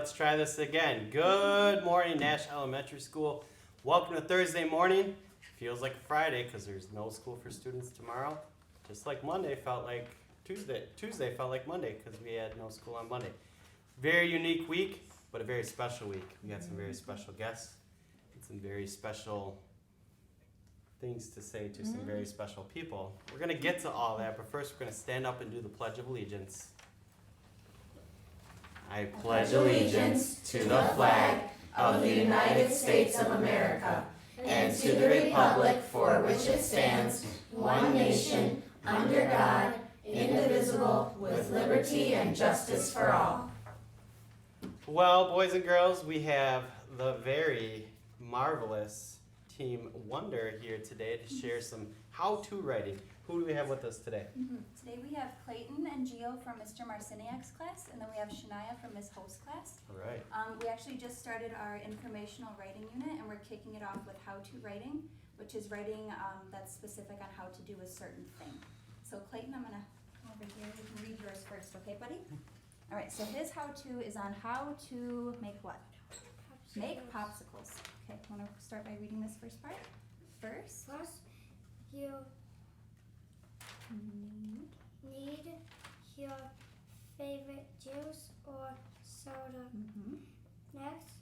let's try this again. Good morning, Nash Elementary School. Welcome to Thursday morning. Feels like Friday because there's no school for students tomorrow. Just like Monday felt like Tuesday. Tuesday felt like Monday because we had no school on Monday. Very unique week, but a very special week. We got some very special guests and some very special things to say to some very special people. We're going to get to all that, but first we're going to stand up and do the Pledge of Allegiance. I pledge allegiance to the flag of the United States of America and to the republic for which it stands, one nation, under God, indivisible, with liberty and justice for all. Well, boys and girls, we have the very marvelous Team Wonder here today to share some how-to writing. Who do we have with us today? Today we have Clayton and Gio from Mr. Marciniak's class, and then we have Shania from Ms. Host's class. All right. We actually just started our informational writing unit, and we're kicking it off with how-to writing, which is writing that's specific on how to do a certain thing. So Clayton, I'm gonna come over here. You can read yours first, okay, buddy? All right. So his how-to is on how to make what? Make popsicles. Okay. Want to start by reading this first part? First, you need your favorite juice or soda. Next,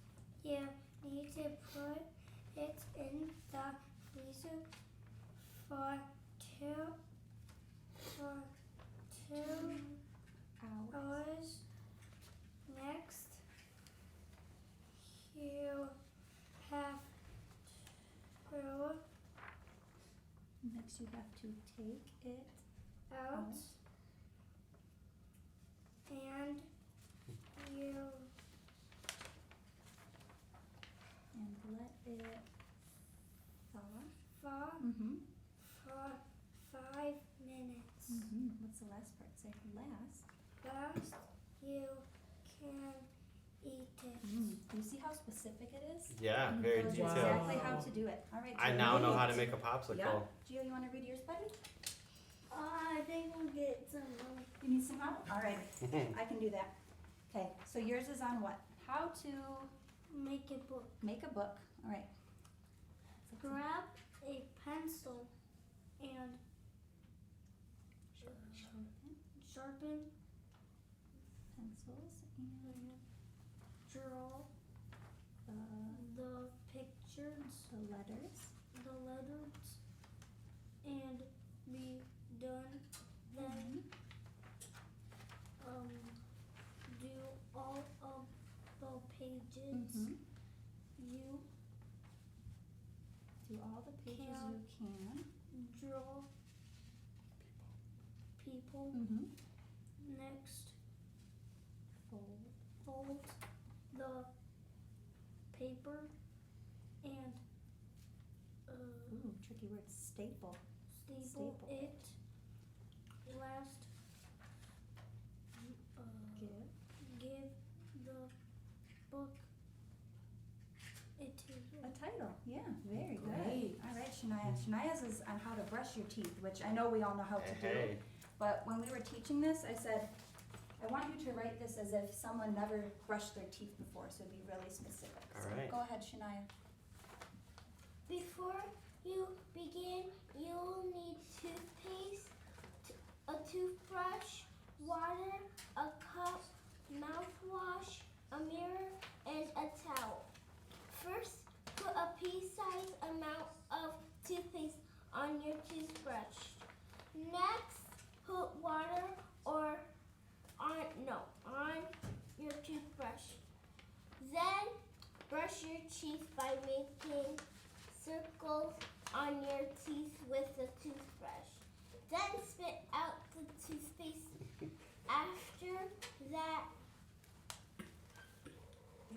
you need to put it in the freezer for two hours. Next, you have to next you have to take it out and you and let it thaw. thaw Mm-hmm. for 5 minutes. What's the last part say? Last. Last, you can eat it. Do you see how specific it is? Yeah, very Tells you detailed. exactly how to do it. All right. I Gio, now know how to read. make a popsicle. Yeah. Gio, you want to read yours, buddy? I think we'll get some. You need some help? All right. I can do that. Okay. So yours is on what? How to Make a book. make a book. All right. Grab a pencil and sharpen Pencils and draw the pictures, the letters. and be done. Then do all of the pages. You Do all the pages you can. draw people. Next, fold the paper and Ooh, tricky word. Staple. staple it. Last, give the book a title. A title. Yeah, very good. All right, Shania. Shania's is on how to brush your teeth, which I know we all know how to do. Hey. But when we were teaching this, I said, I want you to write this as if someone never brushed their teeth before, so be really specific. All So right. go ahead, Shania. Before you begin, you'll need toothpaste, a toothbrush, water, a cup, mouthwash, a mirror, and a towel. First, put a pea-sized amount of toothpaste on your toothbrush. Next, put water on your toothbrush. Then, brush your teeth by making circles on your teeth with the toothbrush. Then spit out the toothpaste. After that,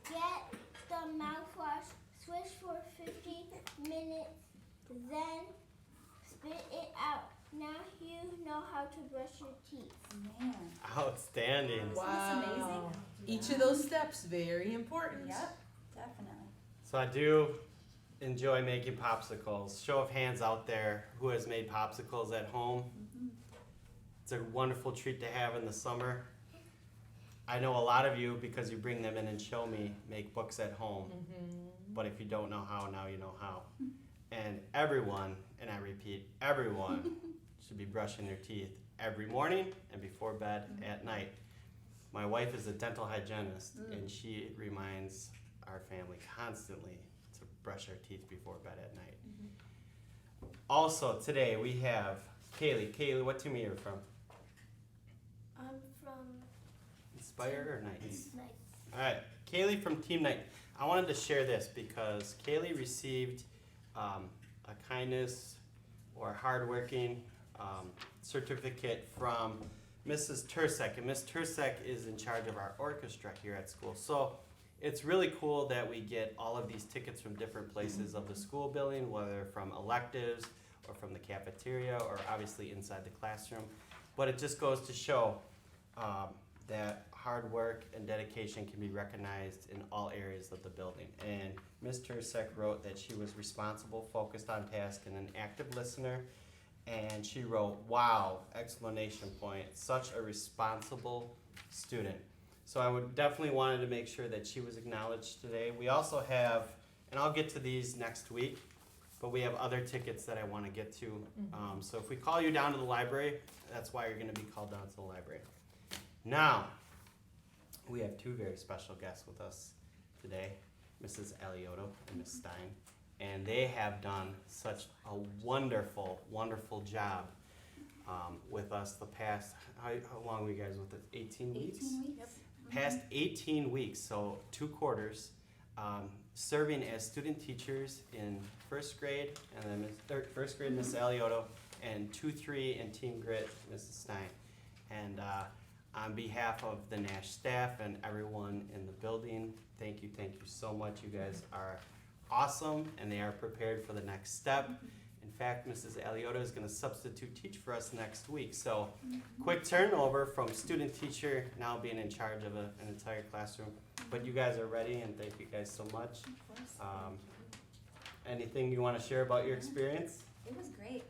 get the mouthwash, swish for 15 minutes, then spit it out. Now you know how to brush your teeth. Man. Outstanding. Isn't this amazing? Each of those steps, very important. Yep, definitely. So I do enjoy making popsicles. Show of hands out there who has made popsicles at home. It's a wonderful treat to have in the summer. I know a lot of you, because you bring them in and show me, make books at home. But if you don't know how, now you know how. And everyone, and I repeat, everyone should be brushing their teeth every morning and before bed at night. My wife is a dental hygienist, and she reminds our family constantly to brush our teeth before bed at night. Also, today we have Kaylee. Kaylee, what team are you from? I'm from Inspire or Knights? Knights. All right, Kaylee from Team Knight. I wanted to share this because Kaylee received a kindness or hardworking certificate from Mrs. Tursek, and Miss Tursek is in charge of our orchestra here at school. So it's really cool that we get all of these tickets from different places of the school building, whether from electives or from the cafeteria or obviously inside the classroom. But it just goes to show that hard work and dedication can be recognized in all areas of the building. And Ms. Tursek wrote that she was responsible, focused on task, and an active listener. And she wrote, wow, exclamation point, such a responsible student. So I would definitely wanted to make sure that she was acknowledged today. We also have, and I'll get to these next week, but we have other tickets that I want to get to. So if we call you down to the library, that's why you're going to be called down to the library. Now, we have two very special guests with us today, Mrs. Aliotto and Ms. Stein. And they have done such a wonderful, wonderful job with us the past, how long were you guys with us? 18 weeks? 18 weeks. Yep. Past 18 weeks, so 2 quarters, serving as student teachers in first grade, and then first grade, Miss Aliotto, and 2-3 in Team Grit, Mrs. Stein. And on behalf of the Nash staff and everyone in the building, thank you so much. You guys are awesome, and they are prepared for the next step. In fact, Mrs. Aliotto is going to substitute teach for us next week. So, quick turnover from student teacher now being in charge of an entire classroom. But you guys are ready, and thank you guys so much. Of course. Anything you want to share about your experience? It was great.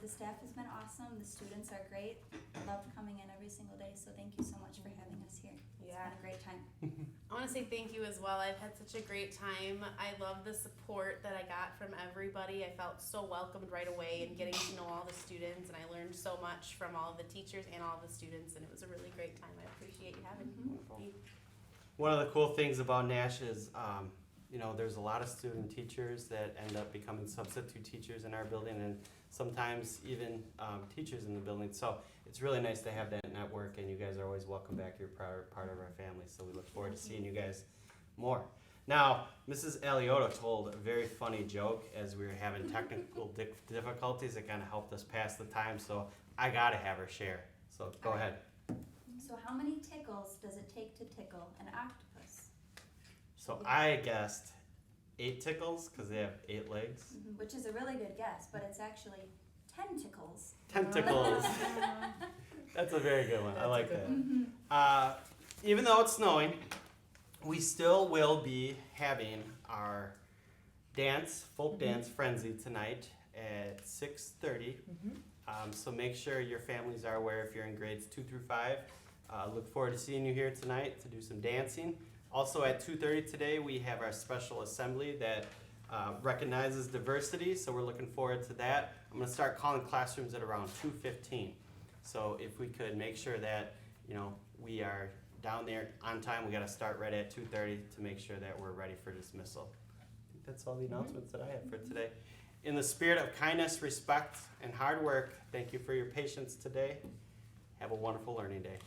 The staff has been awesome. The students are great. I loved coming in every single day, so thank you so much for having us here. It's Yeah. been a great time. I want to say thank you as well. I've had such a great time. I love the support that I got from everybody. I felt so welcomed right away and getting to know all the students, and I learned so much from all of the teachers and all of the students, and it was a really great time. I appreciate you having me. One of the cool things about Nash is, there's a lot of student teachers that end up becoming substitute teachers in our building, and sometimes even teachers in the building. So it's really nice to have that network, and you guys are always welcome back. You're part of our family, so we look forward to seeing you guys more. Now, Mrs. Aliotto told a very funny joke as we were having technical difficulties. It kind of helped us pass the time, so I got to have her share. So go ahead. So how many tickles does it take to tickle an octopus? So I guessed 8 tickles because they have 8 legs. Which is a really good guess, but it's actually 10 tickles. Tentacles. That's a very good one. I That's a like good that. one. Even though it's snowing, we still will be having our folk dance frenzy tonight at 6:30. So make sure your families are aware if you're in grades 2 through 5. Look forward to seeing you here tonight to do some dancing. Also at 2:30 today, we have our special assembly that recognizes diversity, so we're looking forward to that. I'm going to start calling classrooms at around 2:15. So if we could make sure that, we are down there on time, we got to start right at 2:30 to make sure that we're ready for dismissal. I think that's all the announcements that I have for today. In the spirit of kindness, respect, and hard work, thank you for your patience today. Have a wonderful learning day.